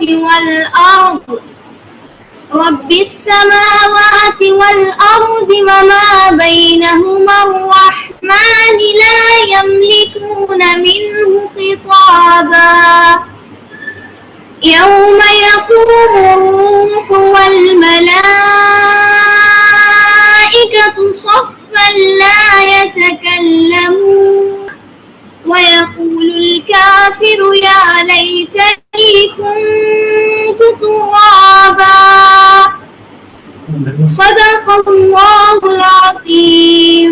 والأرض رب السماوات والأرض وما بينهما الرحمن لا يملكون منه خطابا يوم يقوم الروح والملائكة صفا لا يتكلمون ويقول الكافر يا ليتني كنت ترابا صدق الله العظيم.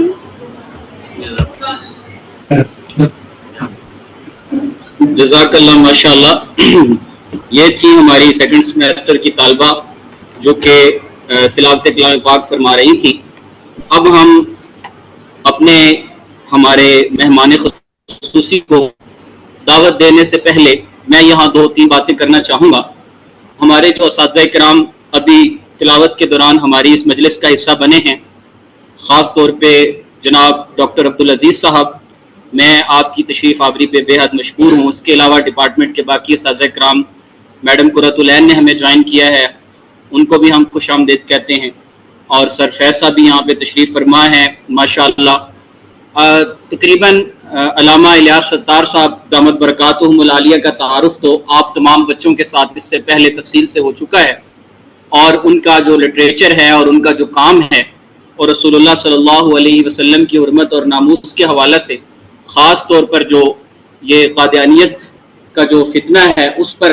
جزاک اللہ. ماشاء اللہ. یہ تھی ہماری سیکنڈ سیمیسٹر کی طالبہ جو کہ تلاوت کلام پاک فرما رہی تھی. اب ہم اپنے ہمارے مہمان خصوصی کو دعوت دینے سے پہلے میں یہاں 2-3 باتیں کرنا چاہوں گا. ہمارے جو اساتذہ کرام ابھی تلاوت کے دوران ہماری اس مجلس کا حصہ بنے ہیں، خاص طور پہ جناب ڈاکٹر عبدالعزیز صاحب، میں آپ کی تشریف آوری پہ بے حد مشکور ہوں. اس کے علاوہ ڈپارٹمنٹ کے باقی اساتذہ کرام، میڈم قرۃ العین نے ہمیں جوائن کیا ہے، ان کو بھی ہم خوش آمدید کہتے ہیں. اور سر فیض صاحب بھی یہاں پہ تشریف فرما ہیں ماشاء اللہ. تقریباً علامہ الیاس ستار صاحب دامت برکاتہم العالیہ کا تعارف تو آپ تمام بچوں کے ساتھ اس سے پہلے تفصیل سے ہو چکا ہے، اور ان کا جو لٹریچر ہے اور ان کا جو کام ہے، اور رسول اللہ صلی اللہ علیہ وسلم کی حرمت اور ناموس کے حوالے سے خاص طور پر جو یہ قادیانیت کا جو فتنہ ہے اس پر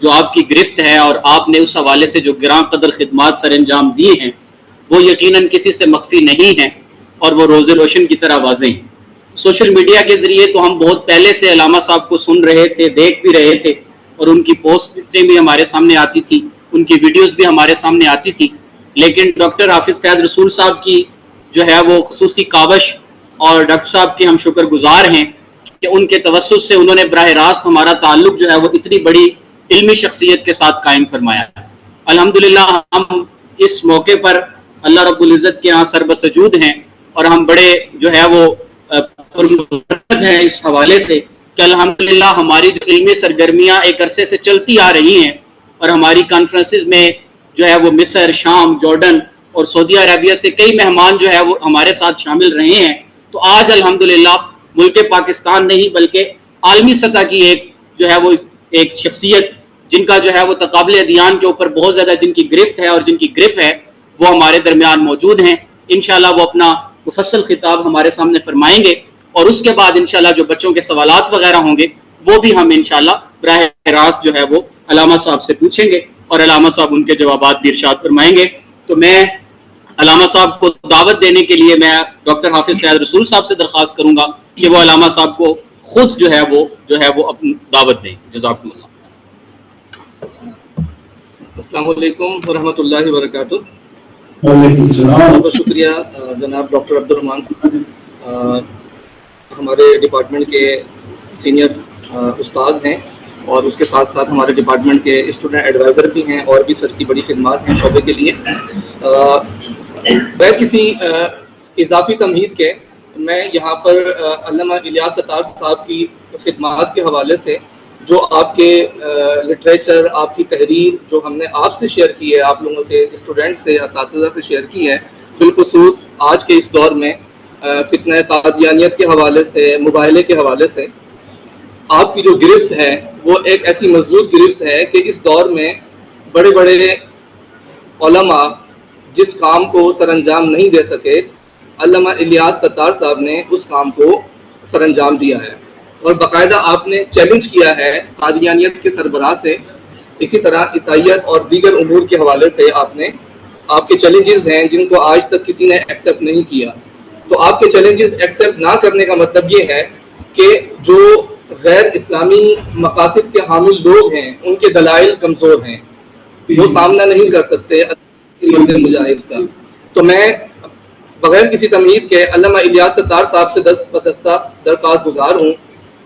جو آپ کی گرفت ہے اور آپ نے اس حوالے سے جو گراں قدر خدمات سر انجام دیے ہیں وہ یقیناً کسی سے مخفی نہیں ہیں اور وہ روز روشن کی طرح واضح ہیں. سوشل میڈیا کے ذریعے تو ہم بہت پہلے سے علامہ صاحب کو سن رہے تھے، دیکھ بھی رہے تھے، اور ان کی پوسٹیں بھی ہمارے سامنے آتی تھی، ان کی ویڈیوز بھی ہمارے سامنے آتی تھی. لیکن ڈاکٹر حافظ فیاض رسول صاحب کی جو ہے وہ خصوصی کاوش، اور ڈاکٹر صاحب کے ہم شکر گزار ہیں کہ ان کے توسط سے انہوں نے براہ راست ہمارا تعلق جو ہے وہ اتنی بڑی علمی شخصیت کے ساتھ قائم فرمایا. الحمدللہ ہم اس موقع پر اللہ رب العزت کے ہاں سر بسجود ہیں، اور ہم بڑے جو ہے وہ ہیں اس حوالے سے کہ الحمدللہ ہماری جو علمی سرگرمیاں ایک عرصے سے چلتی آ رہی ہیں، اور ہماری کانفرنسز میں جو ہے وہ مصر، شام، جارڈن اور سعودی عربیہ سے کئی مہمان جو ہے وہ ہمارے ساتھ شامل رہے ہیں. تو آج الحمدللہ ملک پاکستان نہیں بلکہ عالمی سطح کی ایک جو ہے وہ ایک شخصیت جن کا جو ہے وہ تقابل ادیان کے اوپر بہت زیادہ جن کی گرفت ہے اور جن کی گرپ ہے وہ ہمارے درمیان موجود ہیں. انشاءاللہ وہ اپنا مفصل خطاب ہمارے سامنے فرمائیں گے، اور اس کے بعد انشاءاللہ جو بچوں کے سوالات وغیرہ ہوں گے وہ بھی ہم انشاءاللہ براہ راست جو ہے وہ علامہ صاحب سے پوچھیں گے، اور علامہ صاحب ان کے جوابات بھی ارشاد فرمائیں گے. تو میں علامہ صاحب کو دعوت دینے کے لیے میں ڈاکٹر حافظ فیاض رسول صاحب سے درخواست کروں گا کہ وہ علامہ صاحب کو خود جو ہے وہ اپنی دعوت دیں. جزاکم اللہ. السلام علیکم ورحمۃ اللہ وبرکاتہ. وعلیکم السلام. بہت شکریہ جناب ڈاکٹر عبدالرحمان صاحب، ہمارے ڈپارٹمنٹ کے سینئر استاد ہیں، اور اس کے ساتھ ساتھ ہمارے ڈپارٹمنٹ کے اسٹوڈنٹ ایڈوائزر بھی ہیں، اور بھی سر کی بڑی خدمات ہیں شعبے کے لیے. بغیر کسی اضافی تمہید کے میں یہاں پر علامہ الیاس ستار صاحب کی خدمات کے حوالے سے جو آپ کے لٹریچر، آپ کی تحریر جو ہم نے آپ سے شیئر کی ہے، آپ لوگوں سے، اسٹوڈنٹ سے، اساتذہ سے شیئر کی ہے، بالخصوص آج کے اس دور میں فتنہ قادیانیت کے حوالے سے، مباہلے کے حوالے سے آپ کی جو گرفت ہے وہ ایک ایسی مضبوط گرفت ہے کہ اس دور میں بڑے بڑے علماء جس کام کو سر انجام نہیں دے سکے، علامہ الیاس ستار صاحب نے اس کام کو سر انجام دیا ہے، اور باقاعدہ آپ نے چیلنج کیا ہے قادیانیت کے سربراہ سے. اسی طرح عیسائیت اور دیگر امور کے حوالے سے آپ کے چیلنجز ہیں جن کو آج تک کسی نے ایکسیپٹ نہیں کیا. تو آپ کے چیلنجز ایکسیپٹ نہ کرنے کا مطلب یہ ہے کہ جو غیر اسلامی مقاصد کے حامل لوگ ہیں ان کے دلائل کمزور ہیں، وہ سامنا نہیں کر سکتے مجاہد کا. تو میں بغیر کسی تمہید کے علامہ الیاس ستار صاحب سے دستبدستہ درخواست گزار ہوں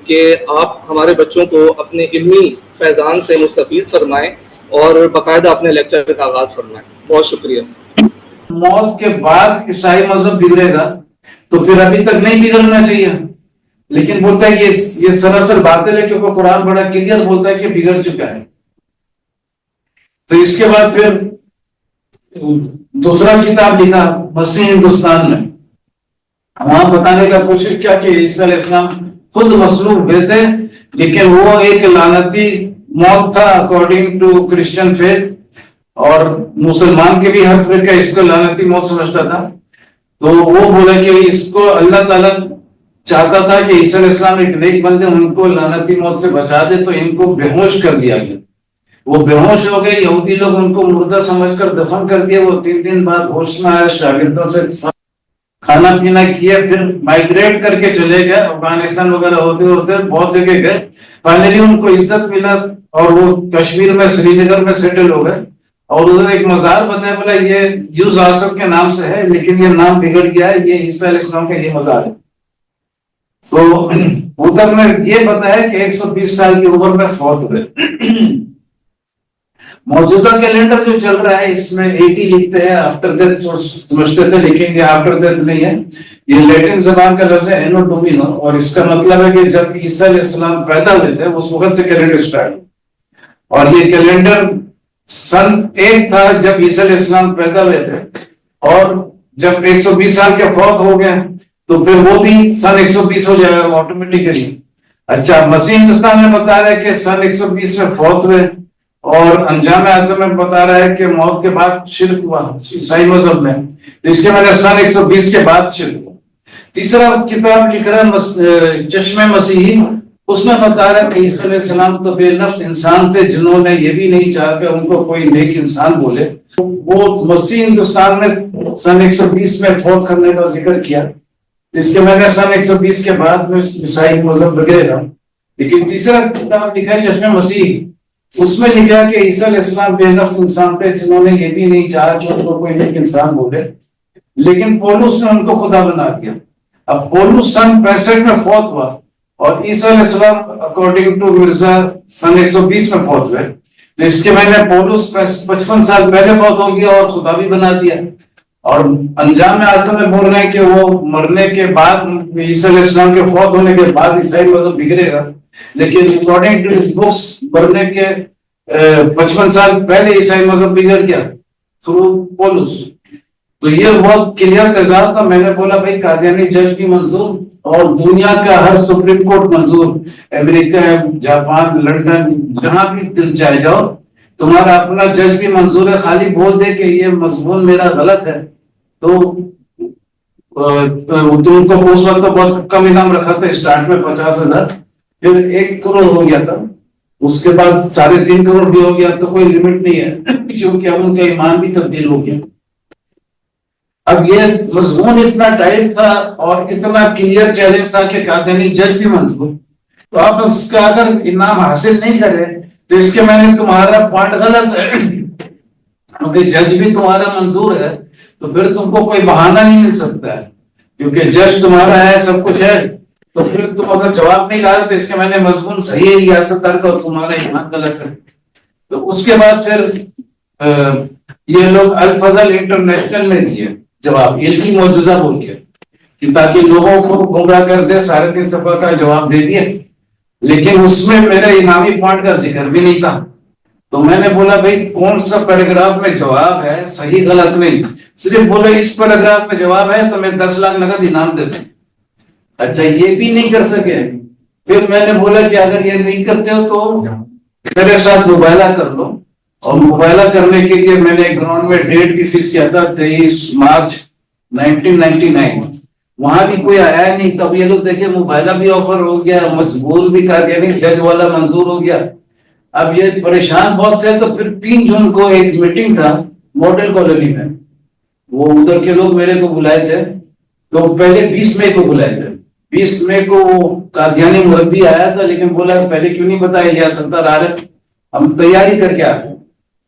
کہ آپ ہمارے بچوں کو اپنے علمی فیضان سے مستفیض فرمائیں اور باقاعدہ اپنے لیکچر کا آغاز فرمائیں. بہت شکریہ. موت کے بعد عیسائی مذہب بگڑے گا تو پھر ابھی تک نہیں بگڑنا چاہیے، لیکن بولتا ہے یہ سراسر باطل ہے، کیونکہ قرآن بڑا کلیئر بولتا ہے کہ بگڑ چکا ہے. تو اس کے بعد پھر دوسرا کتاب لکھا مسیح ہندوستان میں. وہاں بتانے کا کوشش کیا کہ عیسیٰ علیہ السلام خود مصلوب ہوئے تھے، لیکن وہ ایک لعنتی موت تھا اکارڈنگ ٹو کرسچن فیتھ، اور مسلمان کے بھی ہر فرقہ اس کو لعنتی موت سمجھتا تھا. تو وہ بولا کہ اس کو اللہ تعالیٰ چاہتا تھا کہ عیسیٰ علیہ السلام ایک نیک بندے، ان کو لعنتی موت سے بچا دے، تو ان کو بے ہوش کر دیا گیا. وہ بے ہوش ہو گئے، یہودی لوگ ان کو مردہ سمجھ کر دفن کر دیا. وہ 3 دن بعد ہوش میں آئے، شاگردوں سے کھانا پینا کیا، پھر مائگریٹ کر کے چلے گئے افغانستان وغیرہ ہوتے ہوتے بہت جگہ گئے. فائنلی ان کو عزت ملا اور وہ کشمیر میں سری نگر میں سیٹل ہو گئے. اور ادھر ایک مزار بتایا، بولا یہ یوز آصف کے نام سے ہے، لیکن یہ نام بگڑ گیا ہے، یہ عیسیٰ علیہ السلام کا یہ مزار ہے. تو ادھر میں یہ بتایا کہ 120 سال کی عمر میں فوت ہوئے. موجودہ کیلنڈر جو چل رہا ہے اس میں 80 لکھتے ہیں، آفٹر ڈیتھ سمجھتے تھے، لیکن یہ آفٹر ڈیتھ نہیں ہے، یہ لیٹن زبان کا لفظ ہے اینو ڈومینو، اور اس کا مطلب ہے کہ جب عیسیٰ علیہ السلام پیدا ہوئے تھے اس وقت سے کیلنڈر سٹارٹ. اور یہ کیلنڈر سن 1 تھا جب عیسیٰ علیہ السلام پیدا ہوئے تھے، اور جب 120 سال کے فوت ہو گئے تو پھر وہ بھی سن 120 ہو جائے گا آٹومیٹیکلی. اچھا، مسیح ہندوستان میں بتا رہا ہے کہ سن 120 میں فوت ہوئے، اور انجام اعظم میں بتا رہا ہے کہ موت کے بعد شرک ہوا عیسائی مذہب میں. تو اس کے میں نے سن 120 کے بعد شرک ہوا. تیسرا کتاب لکھ رہا ہے چشمے مسیحی، اس میں بتا رہا ہے کہ عیسیٰ علیہ السلام تو بے نفس انسان تھے، جنہوں نے یہ بھی نہیں چاہا کہ ان کو کوئی نیک انسان بولے. وہ مسیح ہندوستان میں سن 120 میں فوت کرنے کا ذکر کیا. اس کے میں نے سن 120 کے بعد میں عیسائی مذہب بگڑے گا. لیکن تیسرا کتاب لکھا ہے چشمے مسیحی، اس میں لکھا کہ عیسیٰ علیہ السلام بے نفس انسان تھے، جنہوں نے یہ بھی نہیں چاہا کہ ان کو کوئی نیک انسان بولے، لیکن پولس نے ان کو خدا بنا دیا. اب پولس سن 65 میں فوت ہوا، اور عیسیٰ علیہ السلام اکارڈنگ ٹو مرزا سن 120 میں فوت ہوئے. تو اس کے میں نے پولس 55 سال پہلے فوت ہو گیا اور خدا بھی بنا دیا. اور انجام اعظم میں بول رہے ہیں کہ وہ مرنے کے بعد عیسیٰ علیہ السلام کے فوت ہونے کے بعد عیسائی مذہب بگڑے گا، لیکن اکارڈنگ ٹو ہز بکس مرنے کے 55 سال پہلے عیسائی مذہب بگڑ گیا تھرو پولس. تو یہ بہت کلیئر تضاد تھا. میں نے بولا بھائی قادیانی جج بھی منظور، اور دنیا کا ہر سپریم کورٹ منظور، امریکہ، جاپان، لندن، جہاں بھی دل چاہے جاؤ، تمہارا اپنا جج بھی منظور ہے. خالی بول دے کہ یہ مضمون میرا غلط ہے، تو تم کو اس وقت بہت کم انعام رکھا تھا، اسٹارٹ میں 50,000، پھر 1 کروڑ ہو گیا تھا، اس کے بعد 3.5 کروڑ بھی ہو گیا. تو کوئی لمٹ نہیں ہے، کیونکہ اب ان کا ایمان بھی تبدیل ہو گیا. اب یہ مضمون اتنا ٹائٹ تھا اور اتنا کلیئر چیلنج تھا کہ قادیانی جج بھی منظور. تو اب اس کا اگر انعام حاصل نہیں کرے تو اس کے میں نے تمہارا پوائنٹ غلط ہے، کیونکہ جج بھی تمہارا منظور ہے، تو پھر تم کو کوئی بہانہ نہیں مل سکتا ہے، کیونکہ جج تمہارا ہے، سب کچھ ہے. تو پھر تم اگر جواب نہیں لا رہے تو اس کے میں نے مضمون صحیح ہے ریاست کا، اور تمہارا ایمان غلط ہے. تو اس کے بعد پھر یہ لوگ الفضل انٹرنیشنل میں دیے جواب، علمی معجزہ بول کے، کہ تاکہ لوگوں کو گمراہ کر دے. 3.5 صفحہ کا جواب دے دیا، لیکن اس میں میرے انعامی پوائنٹ کا ذکر بھی نہیں تھا. تو میں نے بولا بھائی کون سا پیراگراف میں جواب ہے، صحیح غلط نہیں، صرف بولے اس پیراگراف میں جواب ہے تو میں 10 لاکھ نقد انعام دے دوں. اچھا، یہ بھی نہیں کر سکے. پھر میں نے بولا کہ اگر یہ نہیں کرتے ہو تو میرے ساتھ مباہلہ کر لو. اور مباہلہ کرنے کے لیے میں نے گراؤنڈ میں ڈیٹ بھی فکس کیا تھا 23 مارچ 1999. وہاں بھی کوئی آیا نہیں. تب یہ لوگ دیکھیں مباہلہ بھی آفر ہو گیا، مضمون بھی کہا گیا نہیں، جج والا منظور ہو گیا. اب یہ پریشان بہت تھے. تو پھر 3 جون کو ایک میٹنگ تھا ماڈل کالونی میں، وہ ادھر کے لوگ میرے کو بلائے تھے. تو پہلے 20 مئی کو بلائے تھے. 20 مئی کو قادیانی مربی آیا تھا، لیکن بولا پہلے کیوں نہیں بتایا یار سردار عارف، ہم تیاری کر کے آتے.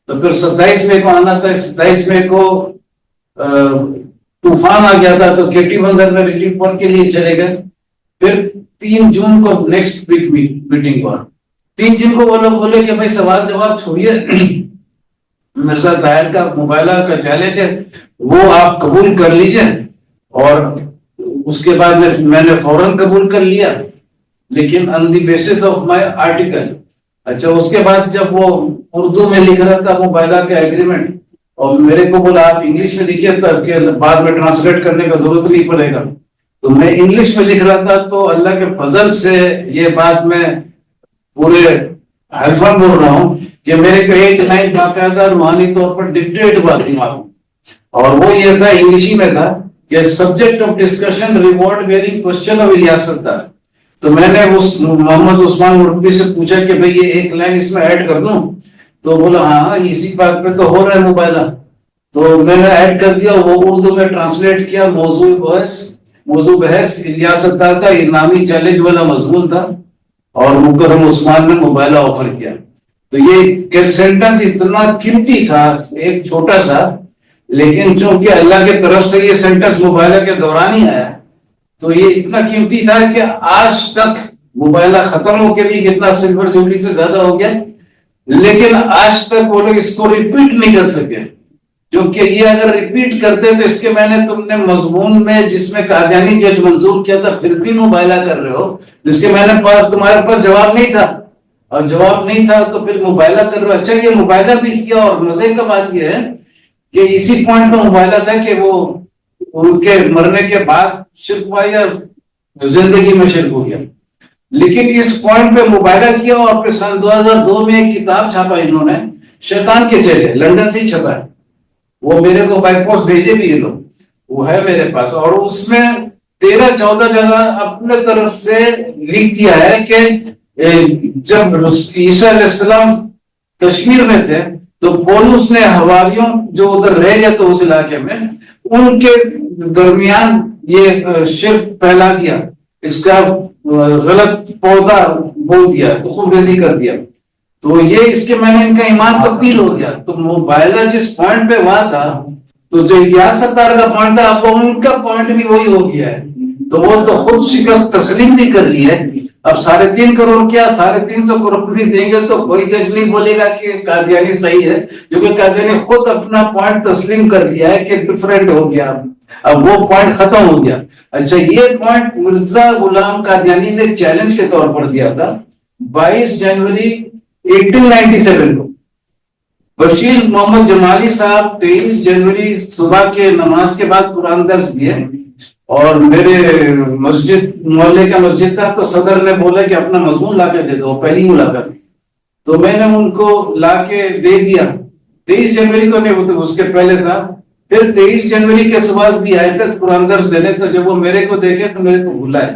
تو پھر 27 مئی کو آنا تھا. 27 مئی کو طوفان آ گیا تھا، تو کیٹی بندر میں ریلیف ورک کے لیے چلے گئے. پھر 3 جون کو نیکسٹ ویک میٹنگ ہوا. 3 جون کو وہ لوگ بولے کہ بھائی سوال جواب چھوڑیے، مرزا طاہر کا مباہلہ کا چیلنج ہے وہ آپ قبول کر لیجئے. اور اس کے بعد میں نے فوراً قبول کر لیا، لیکن on the basis of my article. اچھا اس کے بعد جب وہ اردو میں لکھ رہا تھا موبائلہ کا ایگریمنٹ اور میرے کو بولا آپ انگلش میں لکھیے کہ بعد میں ٹرانسلیٹ کرنے کا ضرورت نہیں پڑے گا، تو میں انگلش میں لکھ رہا تھا. تو اللہ کے فضل سے یہ بات میں پورے حلفاً بول رہا ہوں کہ میرے کو ایک لائن باقاعدہ روحانی طور پر ڈکٹیٹ ہوا دماغ میں، اور وہ یہ تھا انگلشی میں تھا کہ سبجیکٹ آف ڈسکشن ریوارڈ ویئرنگ کوسچن آف الیاس ستار. تو میں نے اس محمد عثمان مربی سے پوچھا کہ بھئی یہ ایک لائن اس میں ایڈ کر دوں، تو بولا ہاں اسی بات پہ تو ہو رہا ہے موبائلہ. تو میں نے ایڈ کر دیا، وہ اردو میں ٹرانسلیٹ کیا. موضوع بحث الیاس ستار کا نامی چیلنج والا مضمون تھا اور مکرم عثمان نے موبائلہ آفر کیا. تو یہ سینٹنس اتنا قیمتی تھا، ایک چھوٹا سا، لیکن چونکہ اللہ کے طرف سے یہ سینٹنس موبائلہ کے دوران ہی آیا تو یہ اتنا قیمتی تھا کہ آج تک موبائلہ ختم ہو کے بھی کتنا سلور جوبلی سے زیادہ ہو گیا، لیکن آج تک وہ لوگ اس کو ریپیٹ نہیں کر سکے. کیونکہ یہ اگر ریپیٹ کرتے تو اس کے میں نے تم نے مضمون میں جس میں قادیانی جج منظور کیا تھا پھر بھی موبائلہ کر رہے ہو، جس کے میں نے تمہارے پاس جواب نہیں تھا، اور جواب نہیں تھا تو پھر موبائلہ کر رہے ہو. اچھا یہ موبائلہ بھی کیا، اور مزے کا بات یہ ہے کہ اسی پوائنٹ پہ موبائلہ تھا کہ وہ ان کے مرنے کے بعد شرک ہوا یا زندگی میں شرک ہو گیا، لیکن اس پوائنٹ پہ موبائلہ کیا. اور پھر سن 2002 میں ایک کتاب چھاپا انہوں نے، شیطان کے چہرے، لندن سے ہی چھپا ہے، وہ میرے کو بائی پوسٹ بھیجے بھی یہ لوگ، وہ ہے میرے پاس. اور اس میں 13-14 جگہ اپنے طرف سے لکھ دیا ہے کہ جب عیسیٰ علیہ السلام کشمیر میں تھے تو پولس نے حواریوں جو ادھر رہ گئے تو اس علاقے میں ان کے درمیان یہ شرک پھیلا دیا، اس کا غلط پودا بو دیا، تو خوب ریزی کر دیا. تو یہ اس کے میں نے ان کا ایمان تبدیل ہو گیا. تو موبائلہ جس پوائنٹ پہ ہوا تھا تو جو الیاس ستار کا پوائنٹ تھا اب ان کا پوائنٹ بھی وہی ہو گیا ہے. تو وہ تو خود شکست تسلیم بھی کر لی ہے. اب 3.5 کروڑ کیا 350 کروڑ بھی دیں گے تو کوئی جج نہیں بولے گا کہ قادیانی صحیح ہے، کیونکہ قادیانی خود اپنا پوائنٹ تسلیم کر لیا ہے کہ ڈیفرنٹ ہو گیا، اب وہ پوائنٹ ختم ہو گیا. اچھا یہ پوائنٹ مرزا غلام قادیانی نے چیلنج کے طور پر دیا تھا 22 جنوری 1897 کو. بشیر محمد جمالی صاحب 23 جنوری صبح کے نماز کے بعد قرآن درس دیے، اور میرے مسجد محلے کا مسجد تھا تو صدر نے بولا کہ اپنا مضمون لا کے دے دو، پہلی ملاقات تھی تو میں نے ان کو لا کے دے دیا. 23 جنوری کو نہیں، اس کے پہلے تھا. پھر 23 جنوری کے صبح بھی آئے تھے قرآن درس دینے، تو جب وہ میرے کو دیکھے تو میرے کو بلائے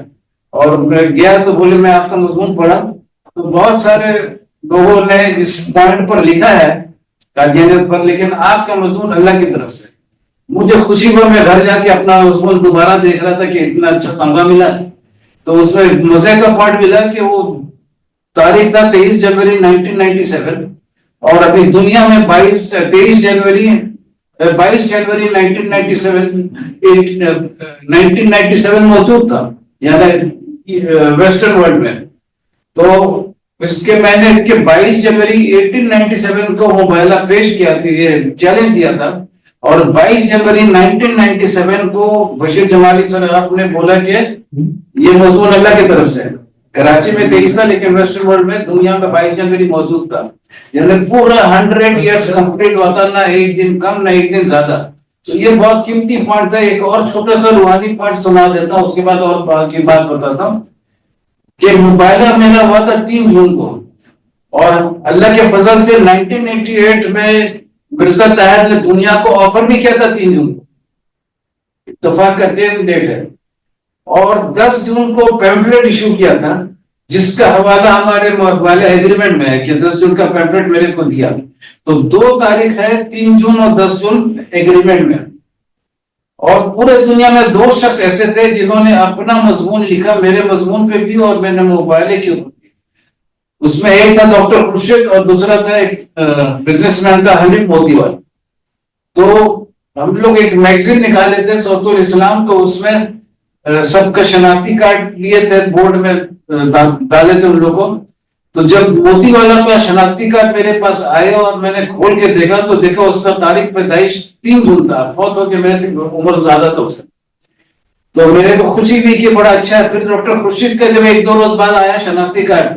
اور میں گیا تو بولے میں آپ کا مضمون پڑھا. تو بہت سارے لوگوں نے اس پوائنٹ پر لکھا ہے قادیانیت پر، لیکن آپ کا مضمون اللہ کی طرف سے. مجھے خوشی ہوا، میں گھر جا کے اپنا مضمون دوبارہ دیکھ رہا تھا کہ اتنا اچھا تمغہ ملا. تو اس میں مزے کا پوائنٹ ملا کہ وہ تاریخ تھا 23 جنوری 1997، اور ابھی دنیا میں 22 جنوری 1997 موجود تھا، یعنی ویسٹرن ورلڈ میں. تو اس کے میں نے کہ 22 جنوری 1897 کو موبائلہ پیش کیا تھی، یہ چیلنج دیا تھا، اور 22 جنوری 1997 کو بشیر جمالی صاحب نے بولا کہ یہ مضمون اللہ کی طرف سے. کراچی میں 23 تھا لیکن ویسٹرن ورلڈ میں دنیا میں 22 جنوری موجود تھا، یعنی پورا 100 ایئرز کمپلیٹ ہوا تھا، نہ ایک دن کم نہ ایک دن زیادہ. تو یہ بہت قیمتی پوائنٹ تھا. ایک اور چھوٹا سا روحانی پوائنٹ سنا دیتا ہوں، اس کے بعد اور باقی بات بتاتا ہوں کہ موبائلہ میرا ہوا تھا 3 جون کو، اور اللہ کے فضل سے 1988 میں مرزا طاہر نے دنیا کو آفر بھی کیا تھا 3 جون کو، اتفاق کا 3 ڈیٹ ہے. اور 10 جون کو پیمفلیٹ ایشو کیا تھا جس کا حوالہ ہمارے موبائلہ ایگریمنٹ میں ہے کہ 10 جون کا پیمفلیٹ میرے کو دیا. تو 2 تاریخ ہے 3 جون اور 10 جون ایگریمنٹ میں. اور پورے دنیا میں 2 شخص ایسے تھے جنہوں نے اپنا مضمون لکھا میرے مضمون پہ بھی اور میں نے موبائلے کے اوپر. اس میں ایک تھا ڈاکٹر خورشید اور دوسرا تھا ایک بزنس مین تھا حنیف موتی والا. تو ہم لوگ ایک میگزین نکالے تھے صوت الاسلام، تو اس میں سب کا شناختی کارڈ لیے تھے، بورڈ میں ڈالے تھے ان لوگوں. تو جب موتی والا کا شناختی کارڈ میرے پاس آئے اور میں نے کھول کے دیکھا تو دیکھا اس کا تاریخ پیدائش 3 جون تھا، فوت ہو کے میں سے عمر زیادہ تھا اس کا. تو میرے کو خوشی بھی کہ بڑا اچھا ہے. پھر ڈاکٹر خورشید کا جب 1-2 روز بعد آیا شناختی کارڈ،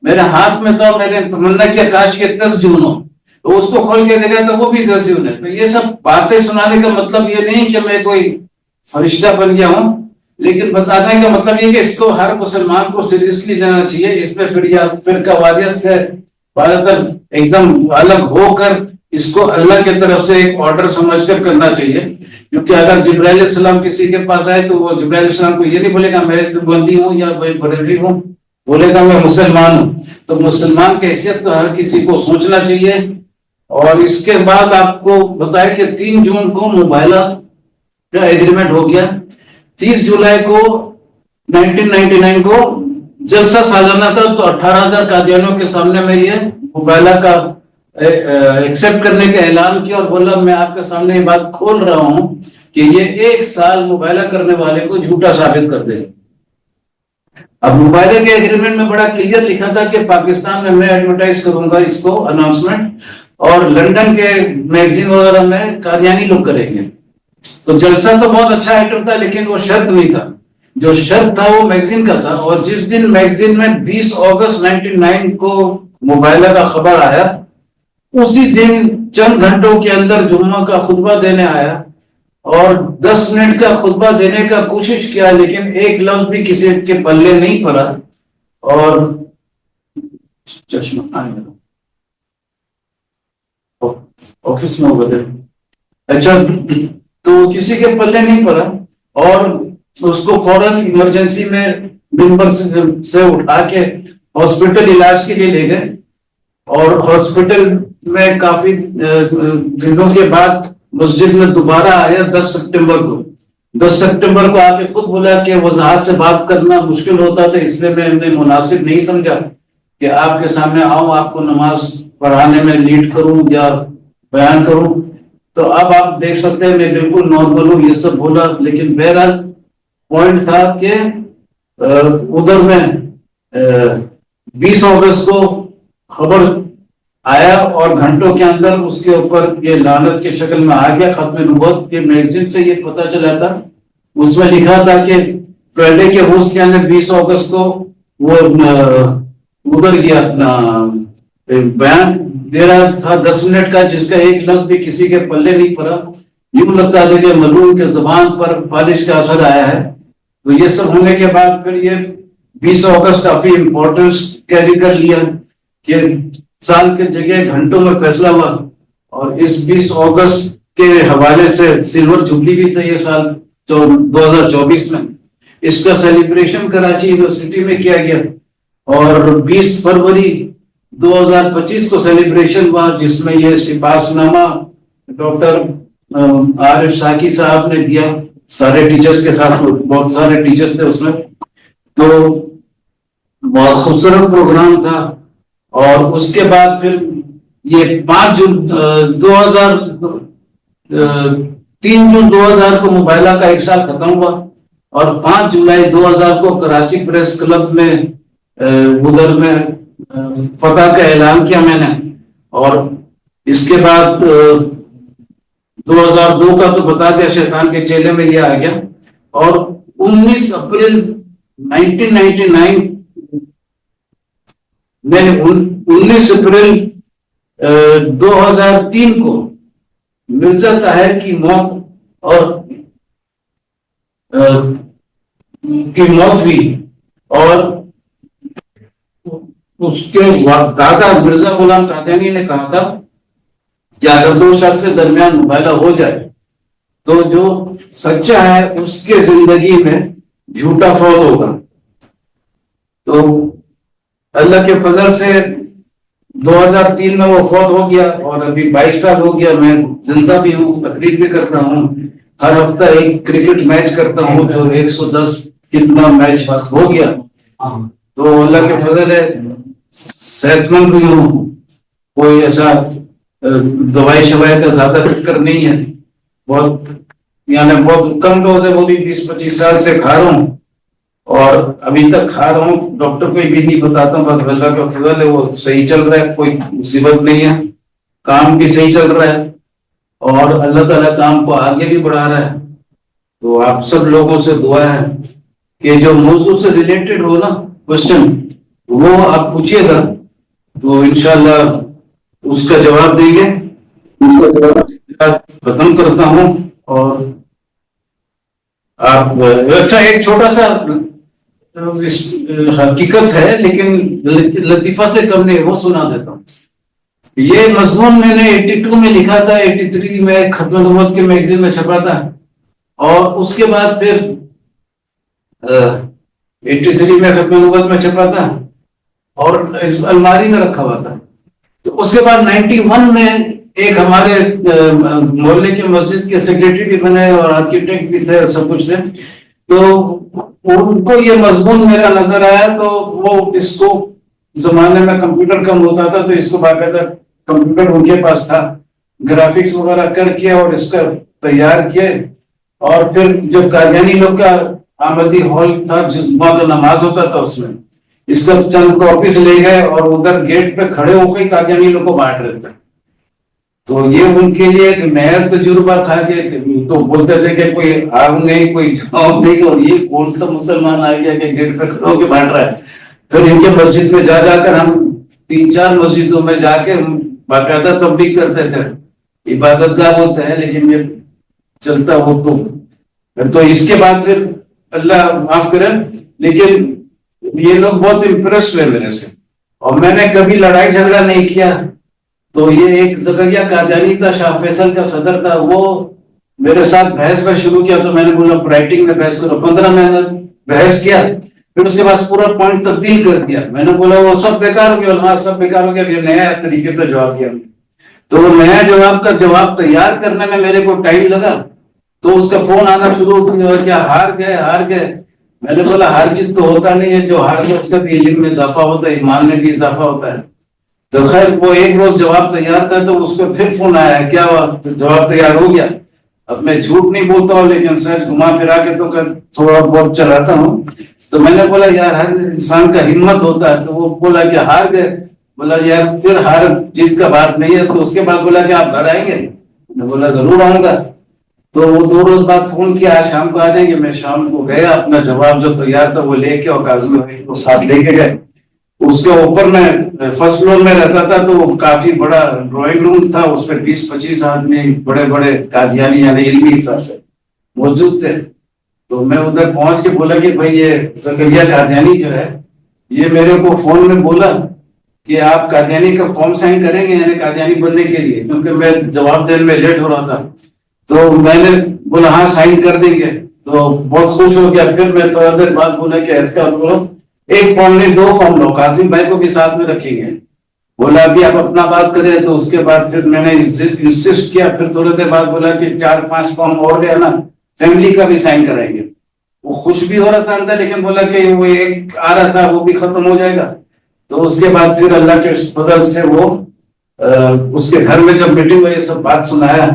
میرے ہاتھ میں تو میں نے تمنا کیا کاش کے 10 جون ہو، تو اس کو کھول کے دیکھا تو وہ بھی 10 جون ہے. تو یہ سب باتیں سنانے کا مطلب یہ نہیں کہ میں کوئی فرشتہ بن گیا ہوں، لیکن بتانے کا مطلب یہ کہ اس کو ہر مسلمان کو سیریسلی لینا چاہیے. اس میں فرقہ واریت سے ایک دم الگ ہو کر اس کو اللہ کی طرف سے ایک آرڈر سمجھ کر کرنا چاہیے. کیونکہ اگر جبرائیل علیہ السلام کسی کے پاس آئے تو وہ جبرائیل علیہ السلام کو یہ نہیں بولے گا میں بندی ہوں یا بریلوی ہوں، بولے گا میں مسلمان ہوں. تو مسلمان کی حیثیت تو ہر کسی کو سوچنا چاہیے. اور اس کے بعد آپ کو بتایا کہ 3 جون کو موبائلہ کا ایگریمنٹ ہو گیا. 30 جولائی کو 1999 کو جلسہ سالانہ تھا، تو 18,000 قادیانیوں کے سامنے میں یہ موبائلہ کا ایکسپٹ کرنے کا اعلان کیا اور بولا میں آپ کے سامنے یہ بات کھول رہا ہوں کہ یہ 1 سال موبائلہ کرنے والے کو جھوٹا ثابت کر دے. اب موبائلہ کے ایگریمنٹ میں بڑا کلیئر لکھا تھا کہ پاکستان میں ایڈورٹائز کروں گا اس کو اناؤنسمنٹ، اور لنڈن کے میگزین وغیرہ میں قادیانی لوگ کریں گے. تو جلسہ تو بہت اچھا آئٹم تھا، لیکن وہ شرط نہیں تھا. جو شرط تھا وہ میگزین کا تھا. اور جس دن میگزین میں 20 اگست 1999 کو موبائلہ کا خبر آیا، اسی دن چند گھنٹوں کے اندر جمعہ کا خطبہ دینے آیا اور 10 منٹ کا خطبہ دینے کا کوشش کیا، لیکن ایک لفظ بھی کسی کے پلے نہیں پڑا. اور چشمہ آفس میں ہوگا اچھا، تو کسی کے پلے نہیں پڑا اور اس کو فوراً ایمرجنسی میں ممبر سے اٹھا کے ہاسپٹل علاج کے لیے لے گئے. اور ہاسپٹل میں کافی دنوں کے بعد مسجد میں دوبارہ آیا 10 سپٹمبر کو. 10 سپٹمبر کو آ کے خود بولا کہ وضاحت سے بات کرنا مشکل ہوتا تھا، اس لیے میں نے مناسب نہیں سمجھا کہ آپ کے سامنے آؤں، آپ کو نماز پڑھانے میں لیڈ کروں یا بیان کروں. تو اب آپ دیکھ سکتے ہیں میں بالکل نارمل ہوں، یہ سب بولا. لیکن بہرحال پوائنٹ تھا کہ ادھر میں 20 اگست کو خبر آیا اور گھنٹوں کے اندر اس کے اوپر یہ لعنت کی شکل میں آ گیا. ختم نبوت کے میگزین سے یہ پتہ چلا تھا، اس میں لکھا تھا کہ فرائیڈے کے روز کے اندر 20 اگست کو وہ ادھر گیا اپنا بیان دے رہا تھا 10 منٹ کا، جس کا ایک لفظ بھی کسی کے پلے نہیں پڑا. یوں لگتا تھا کہ ملعون کے زبان پر فالش کا اثر آیا ہے. تو یہ سب ہونے کے بعد پھر یہ 20 اگست کافی امپورٹنس کیری کر لیا کہ سال کے جگہ گھنٹوں میں فیصلہ ہوا. اور اس 20 اگست کے حوالے سے سلور جوبلی بھی تھا یہ سال 2024 میں. اس کا سیلیبریشن کراچی یونیورسٹی میں کیا گیا اور 20 فروری 2025 کو سیلیبریشن ہوا، جس میں یہ سپاس نامہ ڈاکٹر عارف ساکی صاحب نے دیا سارے ٹیچرز کے ساتھ. بہت سارے ٹیچرز تھے اس میں، تو بہت خوبصورت پروگرام تھا. اور اس کے بعد پھر یہ 3 جون 2000 کو موبائلہ کا 1 سال ختم ہوا اور 5 جولائی 2000 کو کراچی پریس کلب میں ادھر میں فتح کا اعلان کیا میں نے. اور اس کے بعد 2002 کا تو بتا دیا شیطان کے چیلے میں یہ آ گیا. اور 19 اپریل 1999 19 اپریل 2003 کو مرزا طاہر کی موت ہوئی اور اس کے دادا مرزا غلام قادیانی نے کہا تھا کہ اگر 2 شخص کے درمیان مباہلہ ہو جائے تو جو سچا ہے اس کے زندگی میں جھوٹا فوت ہوگا. تو اللہ کے فضل سے 2003 میں وہ فوت ہو گیا اور ابھی 22 سال ہو گیا. میں زندہ بھی ہوں، تقریر بھی کرتا ہوں، ہر ہفتہ ایک کرکٹ میچ کرتا ہوں جو 110 کتنا میچ ہو گیا. تو اللہ کے فضل ہے صحت مند بھی ہوں، کوئی ایسا دوائی شوائی کا زیادہ فکر نہیں ہے. بہت کم ڈوز ہے، وہ بھی 20-25 سال سے کھا رہا ہوں اور ابھی تک کھا رہا ہوں. ڈاکٹر کو بھی نہیں بتاتا ہوں، بس اللہ کا فضل ہے وہ صحیح چل رہا ہے، کوئی مصیبت نہیں ہے، کام بھی صحیح چل رہا ہے اور اللہ تعالیٰ کام کو آگے بھی بڑھا رہا ہے. تو آپ سب لوگوں سے دعا ہے کہ جو موضوع سے ریلیٹڈ ہو نا کوشچن وہ آپ پوچھیے گا تو انشاءاللہ اس کا جواب دیں گے. اس کا جواب ختم کرتا ہوں. اور آپ اچھا ایک چھوٹا سا حقیقت ہے لیکن لطیفہ سے کم نہیں, وہ سنا دیتا ہوں. یہ مضمون میں نے 82 میں لکھا تھا, 83 میں ختم نبوت کے میگزین میں چھپا تھا, اور اس کے بعد پھر 83 میں ختم نبوت میں چھپا تھا اور الماری میں رکھا ہوا تھا. تو اس کے بعد 91 میں ایک ہمارے محلے کی مسجد کے سیکریٹری بھی بنے اور آرکیٹیکٹ بھی تھے, سب کچھ تھے. تو ان کو یہ مضمون میرا نظر آیا تو وہ اس کو, زمانے میں کمپیوٹر کم ہوتا تھا تو اس کو باقاعدہ کمپیوٹر ان کے پاس تھا, گرافکس وغیرہ کر کے اور اس کا تیار کیے. اور پھر جو قادیانی لوگ کا آمدی ہال تھا جس کا نماز ہوتا تھا اس میں اس کا چند کاپیز لے گئے اور ادھر گیٹ پہ کھڑے ہو کے قادیانی لوگ کو بانٹ رہے تھے. تو یہ ان کے لیے ایک نیا تجربہ تھا کہ تو بولتے تھے کہ کوئی آگ نہیں, کوئی جواب نہیں, اور یہ کون سا مسلمان آ گیا کہ گیٹ پہ کھڑے ہو کے بانٹ رہا ہے. پھر ان کے مسجد میں جا کر ہم 3-4 مسجدوں میں جا کے باقاعدہ تبلیغ کرتے تھے. عبادت گاہ ہوتا ہے لیکن یہ چلتا ہو تو اس کے بعد پھر اللہ معاف کرے لیکن یہ لوگ بہت امپریس ہوئے میرے سے, اور میں نے کبھی لڑائی جھگڑا نہیں کیا. تو یہ ایک زکریا قادیانی تھا, شاہ فیصل کا صدر تھا, وہ میرے ساتھ بحث میں شروع کیا تو میں نے بولا رائٹنگ میں بحث کرو. 15 مہینے بحث کیا, پھر اس کے بعد پورا پوائنٹ تبدیل کر دیا. میں نے بولا وہ سب بیکار ہو گیا, ہاں سب بیکار ہو گیا. یہ نیا طریقے سے جواب دیا. تو وہ نیا جواب کا جواب تیار کرنے میں میرے کو ٹائم لگا. تو اس کا فون آنا شروع ہوا, کیا ہار گئے. میں نے بولا ہار جیت تو ہوتا نہیں ہے, جو ہار گیا اس کا بھی علم میں اضافہ ہوتا ہے, ایمان میں بھی اضافہ ہوتا ہے. تو خیر وہ ایک روز جواب تیار تھا تو اس کو پھر فون آیا, کیا جواب تیار ہو گیا. اب میں جھوٹ نہیں بولتا ہوں لیکن سچ گھما پھرا کے تو تھوڑا بہت چلاتا ہوں. تو میں نے بولا یار ہر انسان کا ہمت ہوتا ہے. تو وہ بولا کہ ہار گئے. بولا یار پھر ہار جیت کا بات نہیں ہے. تو اس کے بعد بولا کہ آپ گھر آئیں گے. میں بولا ضرور آؤں گا. تو وہ 2 روز بعد فون کیا, آج شام کو آ جائیں گے. میں شام کو گیا, اپنا جواب جو تیار تھا وہ لے کے اور کاظم کو ساتھ لے کے گئے. اس کے اوپر میں فرسٹ فلور میں رہتا تھا تو وہ کافی بڑا ڈرائنگ روم تھا, اس میں 20-25 آدمی بڑے بڑے قادیانی یعنی علمی حساب سے موجود تھے. تو میں ادھر پہنچ کے بولا کہ بھائی یہ زکریا قادیانی جو ہے یہ میرے کو فون میں بولا کہ آپ قادیانی کا فارم سائن کریں گے یعنی قادیانی بننے کے لیے, کیونکہ میں جواب دینے میں لیٹ ہو رہا تھا. تو میں نے بولا ہاں سائن کر دیں گے. تو بہت خوش ہو گیا. پھر میں تھوڑا دیر بعد بولا کہ اس کا ایک فارم نہیں 2 فارم لو, قاسم بھائی کو بھی ساتھ میں رکھیں گے. بولا ابھی آپ اپنا بات کریں. تو اس کے بعد پھر میں نے انسسٹ کیا. پھر تھوڑے دیر بعد بولا کہ 4-5 فارم اور لے آنا, فیملی کا بھی سائن کرائیں گے. وہ خوش بھی ہو رہا تھا اندر لیکن بولا کہ وہ ایک آ رہا تھا وہ بھی ختم ہو جائے گا. تو اس کے بعد پھر اللہ کے فضل سے وہ اس کے گھر میں جب میٹنگ میں یہ سب بات سنایا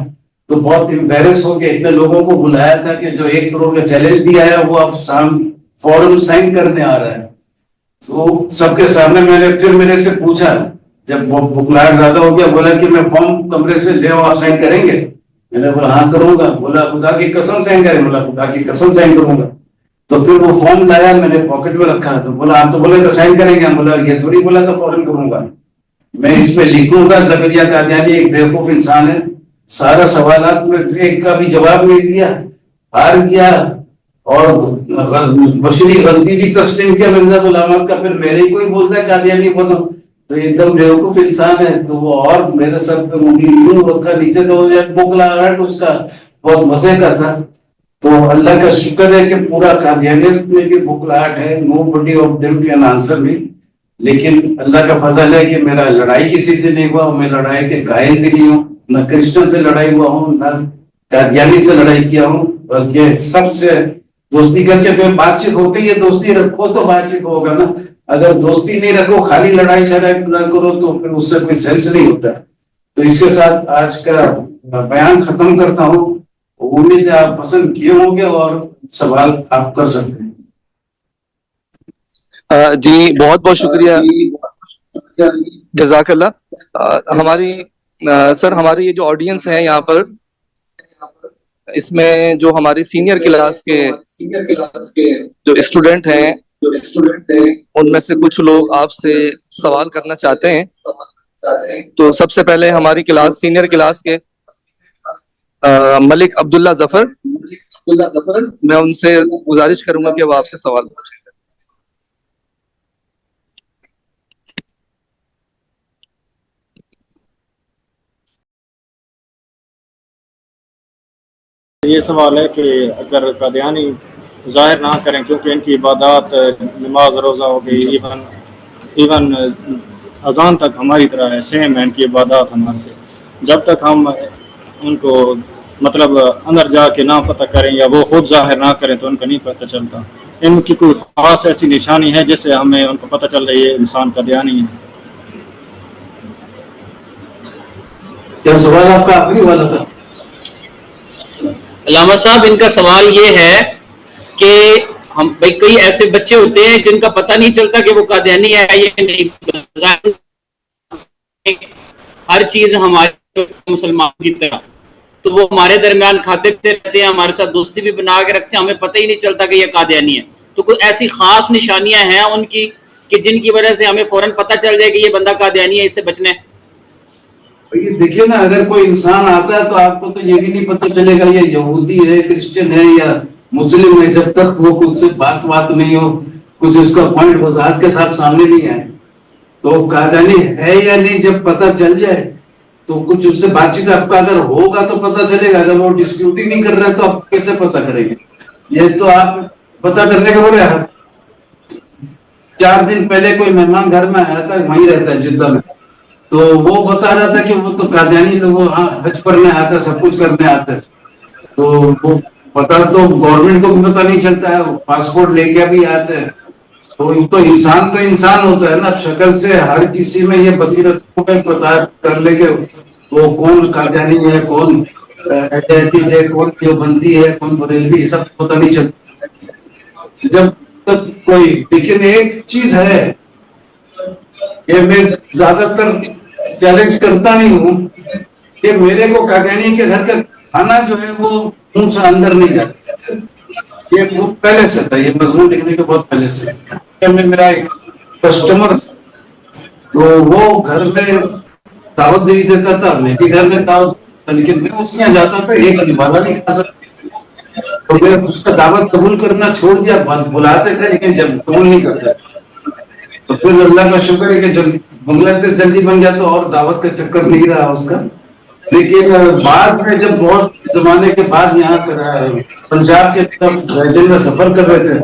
تو بہت امبیرس ہو کے اتنے لوگوں کو بلایا تھا کہ جو 1 کروڑ کا چیلنج دیا ہے وہ اب فوراً سائن کرنے آ رہا ہے. تو سب کے سامنے میں نے پھر میرے سے پوچھا جب وہ بکلاہٹ زیادہ ہو گیا, بولا کہ میں فارم کمرے سے لے آؤں, آپ سائن کریں گے. میں نے بولا ہاں کروں گا. بولا خدا کی قسم سائن کریں. بولا خدا کی قسم سائن کروں گا. تو پھر وہ فارم لایا, میں نے پاکٹ میں رکھا. تو بولا آپ تو بولے تو سائن کریں گے. ہم بولا یہ تھوڑی بولا تھا فوراً کروں گا. میں اس پہ لکھوں گا زکریا قادیانی ایک بیوقوف انسان ہے, سارا سوالات میں ایک کا بھی جواب نہیں دیا, ہار گیا اور بشری غلطی بھی تسلیم کیا مرزا غلام احمد کا. پھر میرے ہی کوئی بولتا ہے قادیانی بولو تو ایک دم بیوقوف انسان ہے. تو وہ اور میرے سر پہ انگلی یوں رکھا نیچے. تو بکلاہٹ اس کا بہت مزے کا تھا. تو اللہ کا شکر ہے کہ پورا قادیانیت میں بھی بکلاہٹ ہے. نو بڈی آف دیم کین آنسر می. لیکن اللہ کا فضل ہے کہ میرا لڑائی کسی سے نہیں ہوا. میں لڑائی کے قائل بھی نہیں ہوں, نہ کرسچن سے لڑائی ہوا ہوں نہ قادیانی سے لڑائی کیا ہوں, بلکہ سب سے دوستی کر کے بات چیت ہوتی ہے. دوستی رکھو تو بات چیت ہوگا نا. اگر دوستی نہیں رکھو خالی لڑائی جھگڑا نہ کرو تو پھر اس سے کوئی سینس نہیں ہوتا. تو اس کے ساتھ آج کا بیان ختم کرتا ہوں. امید ہے آپ پسند کیے ہوں گے اور سوال آپ کر سکتے ہیں. جی بہت بہت شکریہ, جزاک اللہ. ہماری سر ہماری یہ جو آڈینس ہے یہاں پر, اس میں جو ہماری سینئر کلاس کے جو اسٹوڈنٹ ہیں جو اسٹوڈنٹ ہیں ان میں سے کچھ لوگ آپ سے سوال کرنا چاہتے ہیں. تو سب سے پہلے ہماری کلاس سینئر کلاس کے ملک عبداللہ ظفر، میں ان سے گزارش کروں گا کہ وہ آپ سے سوال پوچھیں. یہ سوال ہے کہ اگر قادیانی ظاہر نہ کریں، کیونکہ ان کی عبادات نماز روزہ ہو گئی، ایون اذان تک ہماری طرح ہے، سیم ہے ان کی عبادات ہمارے سے، جب تک ہم ان کو مطلب اندر جا کے نہ پتہ کریں یا وہ خود ظاہر نہ کریں تو ان کا نہیں پتہ چلتا. ان کی کوئی خاص ایسی نشانی ہے جس سے ہمیں ان کو پتہ چل رہی ہے انسان قادیانی ہے؟ کیا سوال آپ کا آخری والا تھا؟ علامہ صاحب ان کا سوال یہ ہے کہ ہم بھائی کئی ایسے بچے ہوتے ہیں جن کا پتہ نہیں چلتا کہ وہ قادیانی ہے یا نہیں، ہر چیز ہمارے مسلمان کی طرح، تو وہ ہمارے درمیان کھاتے پیتے رہتے ہیں، ہمارے ساتھ دوستی بھی بنا کے رکھتے ہیں، ہمیں پتہ ہی نہیں چلتا کہ یہ قادیانی ہے. تو کوئی ایسی خاص نشانیاں ہیں ان کی کہ جن کی وجہ سے ہمیں فوراً پتہ چل جائے کہ یہ بندہ قادیانی ہے، اس سے بچنا ہے؟ دیکھیے نا، اگر کوئی انسان آتا ہے تو آپ کو تو یہ بھی نہیں پتہ چلے گا یہ یہودی ہے، کرسچن ہے یا مسلم ہے، جب تک وہ کچھ سے بات نہیں ہو، کچھ اس کا پوائنٹ وضاحت کے ساتھ سامنے نہیں آئے. تو قادیانی ہے یا نہیں جب پتہ چل جائے تو کچھ اس سے بات چیت آپ کا اگر ہوگا تو پتہ چلے گا. اگر وہ ڈسپیوٹ ہی نہیں کر رہا تو آپ کیسے پتہ کریں گے؟ یہ تو آپ پتہ کرنے کا بولے. 4 دن پہلے کوئی مہمان گھر میں آیا تھا، وہیں رہتا ہے جدہ میں، تو وہ بتا رہا تھا کہ وہ تو قادیانی لوگ حج پڑھنے آتا ہے، سب کچھ کرنے آتا ہے. تو وہ پتا تو گورنمنٹ کو بھی پتہ نہیں چلتا ہے، پاسپورٹ لے کے بھی آتے ہیں. تو انسان ہوتا ہے نا، شکل سے ہر کسی میں یہ بصیرت کو پتا کر لے کہ وہ کون قادیانی ہے، کون احتیاطی ہے، کون دیوبندی ہے، کون بریلوی، سب پتہ نہیں چلتا. جب تک کوئی، لیکن ایک چیز ہے کہ میں زیادہ تر چیلنج کرتا نہیں ہوں کہ میرے کو قادیانی کے گھر کا کھانا جو ہے وہ منہ سے اندر نہیں جاتا. یہ پہلے سے تھا، یہ مضمون لکھنے کے بہت پہلے سے. میرا ایک کسٹمر تو وہ گھر میں دعوت دے دیتا تھا، میں بھی گھر میں دعوت، لیکن میں اس میں جاتا تھا ایک نوالا نہیں کھا سکتا. تو میں اس کا دعوت قبول کرنا چھوڑ دیا. بلاتے تھے لیکن جب قبول نہیں کرتے. تو پھر اللہ کا شکر ہے کہ بنگلہ دیش جلدی بن گیا تو اور دعوت کا چکر نہیں رہا اس کا. لیکن بعد میں جب بہت زمانے کے بعد یہاں پنجاب کے طرف ریجن میں سفر کر رہے تھے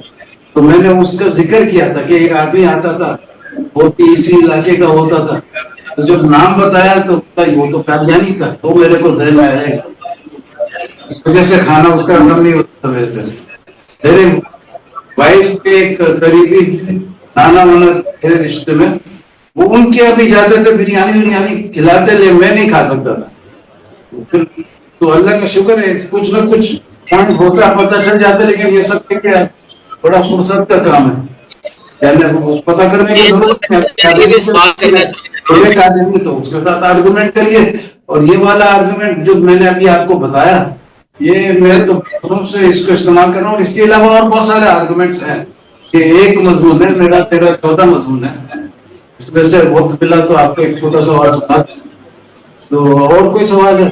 تو میں نے اس کا ذکر کیا تھا کہ ایک آدمی آتا تھا، وہ بھی اسی علاقے کا ہوتا تھا. تو جب نام بتایا تو وہ تو قادیانی تھا، تو میرے کو ذہن میں آیا اس وجہ سے کھانا اس کا ہضم نہیں ہوتا. میرے سے میرے وائف کے ایک قریبی نانا وانا میرے رشتے میں، وہ ان کے ابھی جاتے تھے بریانی کھلاتے، لے میں نہیں کھا سکتا تھا. تو اللہ کا شکر ہے کچھ نہ کچھ پوائنٹ ہوتا پتہ چل جاتا. لیکن یہ سب کیا بڑا فرصت کا کام ہے، پتہ کرنے کی ضرورت نہیں. تو اس کے ساتھ آرگومنٹ کریے. اور یہ والا آرگومنٹ جو میں نے ابھی آپ کو بتایا، یہ میں تو سے اس کو استعمال کر رہا ہوں. اس کے علاوہ اور بہت سارے آرگومنٹس ہیں کہ ایک مضمون ہے میرا، 13-14 مضمون ہے. اس میں سے وقت ملا تو آپ کو ایک چھوٹا سا سوال سنا. تو اور کوئی سوال ہے؟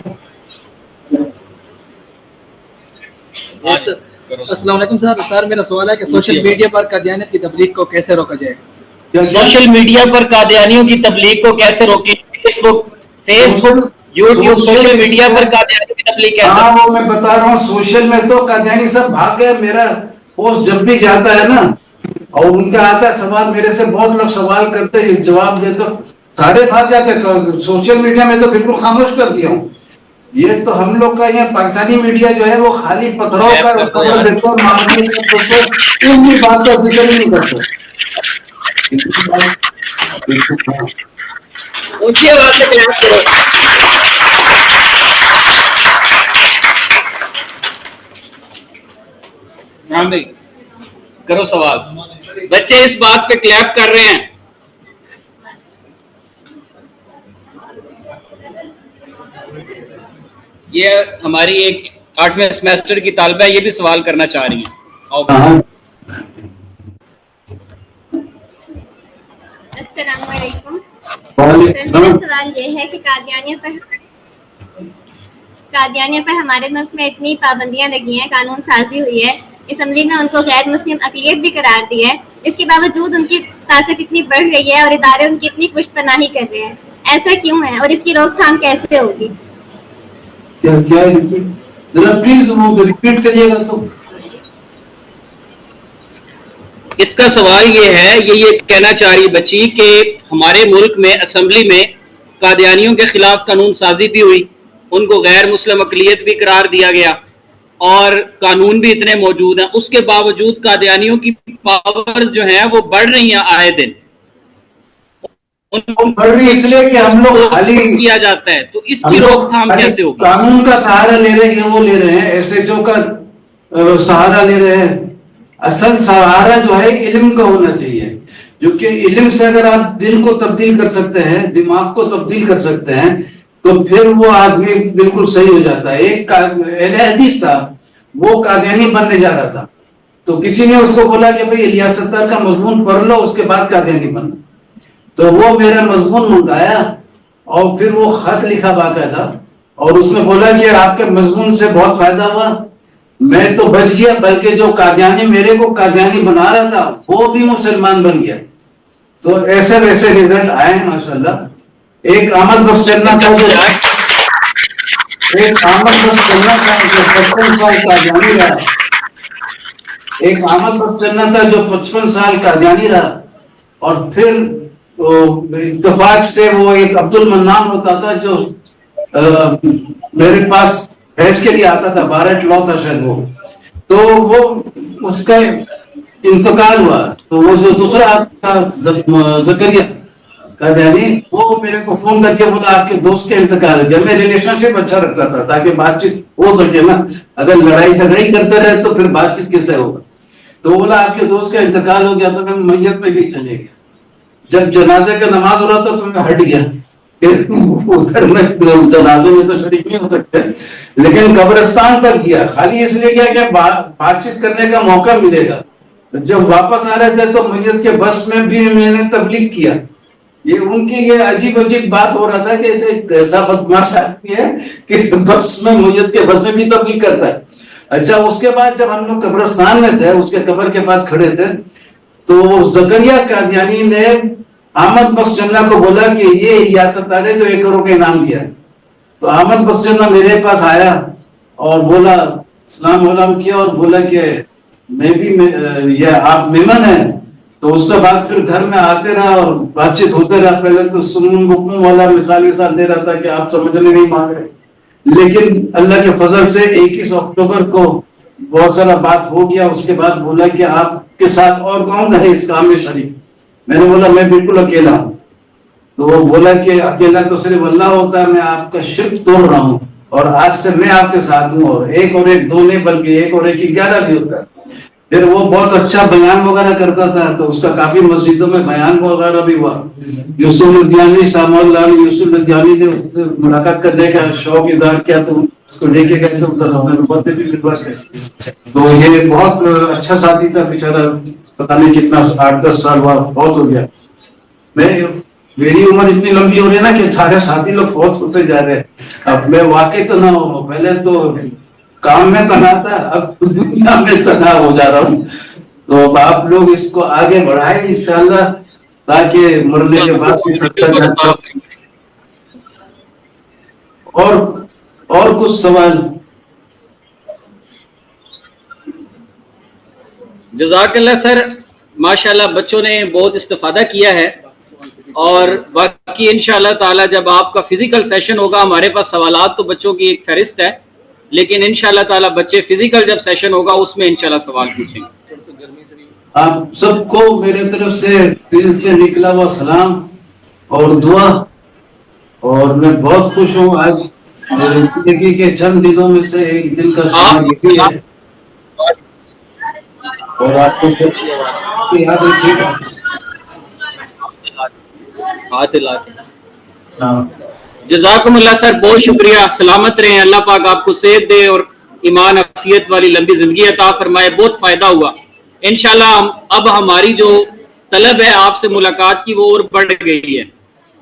السلام علیکم سر میرا سوال ہے کہ سوشل میڈیا پر قادیانیت کی تبلیغ کو کیسے روکا جائے؟ سوشل میڈیا پر قادیانیوں کی تبلیغ کو کیسے روکیں؟ فیس بک، یوٹیوب، سوشل میڈیا پر قادیانیوں کی تبلیغ کیسے؟ ہاں وہ میں بتا رہا ہوں، سوشل میں تو قادیانی سب بھاگ گئے. میرا پوسٹ جب بھی جاتا ہے نا اور ان کا آتا ہے سوال، میرے سے بہت لوگ سوال کرتے ہیں، جواب دے تو سارے بھاگ جاتے ہیں. سوشل میڈیا میں تو بالکل خاموش کر دیا ہوں. یہ تو ہم لوگ کا یہ پاکستانی میڈیا جو ہے وہ خالی پتھروں کا خبر دیتے ہیں، مارنے کا دیتے ہیں، ان کی بات کا ذکر ہی نہیں کرتے. اونچی آواز سے کلام کرو. ہاں بھائی کرو سوال. بچے اس بات پہ کلیپ کر رہے ہیں. یہ ہماری ایک 8ویں سیمیسٹر کی طالبہ ہے، یہ بھی سوال کرنا چاہ رہی ہیں. میرا سوال یہ ہے کہ قادیانیوں پر ہمارے ملک میں اتنی پابندیاں لگی ہیں، قانون سازی ہوئی ہے، اسمبلی میں ان کو غیر مسلم اقلیت بھی قرار دی ہے، اس کے باوجود ان کی طاقت اتنی بڑھ رہی ہے اور ادارے ان کی اتنی پشت پناہی کر رہے ہیں، ایسا کیوں ہے اور اس کی روک تھام کیسے ہوگی؟ کیا ذرا پلیز وہ ریپیٹ کریے گا تو. اس کا سوال یہ ہے، یہ کہنا چاہ رہی بچی کہ ہمارے ملک میں اسمبلی میں قادیانیوں کے خلاف قانون سازی بھی ہوئی، ان کو غیر مسلم اقلیت بھی قرار دیا گیا اور قانون بھی اتنے موجود ہیں، اس کے باوجود قادیانیوں کی پاورز جو ہیں وہ بڑھ رہی ہیں آئے دن، بڑھ رہی اس لیے کہ ہم لوگ خالی کیا جاتا ہے، تو اس کی روک تھام کیسے ہوگی؟ قانون کا سہارا لے رہے ہیں، وہ لے رہے ہیں ایس ایچ او کا سہارا لے رہے ہیں. اصل سہارا جو ہے علم کا ہونا چاہیے، جو کہ علم سے اگر آپ دل کو تبدیل کر سکتے ہیں، دماغ کو تبدیل کر سکتے ہیں، تو پھر وہ آدمی بالکل صحیح ہو جاتا ہے. ایک اہل حدیث تھا، وہ قادیانی بننے جا رہا تھا، تو کسی نے اس کو بولا کہ بھئی الیاس ستار کا مضمون پڑھ لو، اس کے بعد قادیانی بننا. تو وہ میرا مضمون منگایا اور پھر وہ خط لکھا باقاعدہ، اور اس میں بولا کہ آپ کے مضمون سے بہت فائدہ ہوا، میں تو بچ گیا، بلکہ جو قادیانی میرے کو قادیانی بنا رہا تھا وہ بھی مسلمان بن گیا. تو ایسے ویسے ریزلٹ آئے ہیں ماشاءاللہ. ایک احمد بخش چننا تھا جو 55 سال قادیانی رہا، ایک احمد بخش چننا تھا جو 55 سال قادیانی رہا، اور پھر اتفاق سے وہ ایک عبد المنان ہوتا تھا جو میرے پاس بحث کے لیے آتا تھا، بارٹ لا تھا شاید وہ، تو وہ اس کا انتقال ہوا. تو وہ جو دوسرا تھا زکریا قادیانی، وہ میرے کو فون کر کے بولا آپ کے دوست کے انتقال ہو گیا. میں ریلیشن شپ اچھا رکھتا تھا تاکہ بات چیت ہو سکے نا، اگر لڑائی جھگڑی کرتے رہے تو پھر بات چیت کیسے ہوگا. تو بولا آپ کے دوست کا انتقال ہو گیا، تو میں میت میں بھی چلے گیا. جب جنازے کا نماز ہو رہا تھا تو میں ہٹ گیا، ادھر میں جنازے میں تو شریک نہیں ہو سکتے، لیکن قبرستان پر کیا، خالی اس لیے کیا کہ بات چیت کرنے کا موقع ملے گا. جب واپس آ رہے تھے تو میت کے بس میں بھی میں نے تبلیغ کیا. یہ ان کی یہ عجیب بات ہو رہا تھا کہ ایسا بدماش آدمی ہے کہ بس میں میت کے بس میں بھی تبلیغ کرتا ہے. اچھا، اس کے بعد جب ہم لوگ قبرستان میں تھے، اس کے قبر کے پاس کھڑے تھے، تو زکریا قادیانی نے احمد بخش چننا کو بولا کہ یہ الیاس ستار ہے جو 1 کروڑ کا انعام دیا. تو احمد بخش چننا میرے پاس آیا اور بولا سلام علام کیا اور بولا کہ میں بھی یہ آپ میمن ہیں. تو اس کے بعد پھر گھر میں آتے رہا اور بات چیت ہوتے رہا. پہلے تو سنن بکم والا مثال دے رہا تھا کہ آپ سمجھنے نہیں مانگ رہے، لیکن اللہ کے فضل سے 21 اکتوبر کو بہت سارا بات ہو گیا. اس کے بعد بولا کہ آپ کے ساتھ اور کون ہے اس کام میں شریک؟ میں نے بولا میں بالکل اکیلا ہوں. تو وہ بولا کہ اکیلا تو صرف اللہ ہوتا ہے، میں آپ کا شرک توڑ رہا ہوں اور آج سے میں آپ کے ساتھ ہوں، اور 1 اور 1 2 نہیں بلکہ 1 اور 1 11 بھی ہوتا ہے. پھر وہ بہت اچھا بیان وغیرہ کرتا تھا، تو اس کا کافی مسجدوں میں بیان وغیرہ بھی ہوا. یوسف لدھیانوی سامان لال یوسف لدھیانوی نے اس سے ملاقات کرنے کا شوق اظہار کیا، تو اس کو لے کے گئے تو بھی ملوا. تو یہ بہت اچھا ساتھی تھا بیچارہ، پتا نہیں کتنا 8-10 سال ہوا، بہت ہو گیا. میری عمر اتنی لمبی ہو رہی ہے نا کہ سارے ساتھی لوگ فوت ہوتے جا رہے ہیں. اب میں واقعی تنہا ہوں، پہلے تو کام میں تنہا تھا، اب دنیا میں تنہا ہو جا رہا ہوں. تو اب آپ لوگ اس کو آگے بڑھائیں انشاءاللہ، تاکہ مرنے کے بعد بھی سکتا جاتا. اور کچھ سوال؟ جزاک اللہ سر، ماشاءاللہ بچوں نے بہت استفادہ کیا ہے، اور باقی انشاءاللہ تعالی جب آپ کا فزیکل سیشن ہوگا، ہمارے پاس سوالات تو بچوں کی ایک فہرست ہے، لیکن انشاءاللہ تعالی بچے فزیکل جب سیشن ہوگا اس میں انشاءاللہ سوال پوچھیں گے. آپ سب کو میرے طرف سے دل سے نکلا ہوا سلام اور دعا، اور میں بہت خوش ہوں. آج میری زندگی کے چند دنوں میں سے ایک دن کا شمار یہی ہے، اور آپ کو یاد رکھیے گا. جزاکم اللہ سر، بہت شکریہ. سلامت رہیں، اللہ پاک آپ کو صحت دے اور ایمان عافیت والی لمبی زندگی عطا فرمائے. بہت فائدہ ہوا. انشاءاللہ اب ہماری جو طلب ہے آپ سے ملاقات کی وہ اور بڑھ گئی ہے.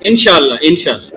انشاءاللہ انشاءاللہ.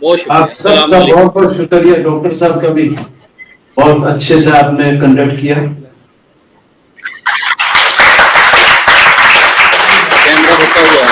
بہت شکریہ. آپ سب السلام کا علیکم. بہت بہت شکریہ. ڈاکٹر صاحب کا بھی بہت اچھے سے آپ نے کنڈکٹ کیا. کیمرہ ہوتا ہوا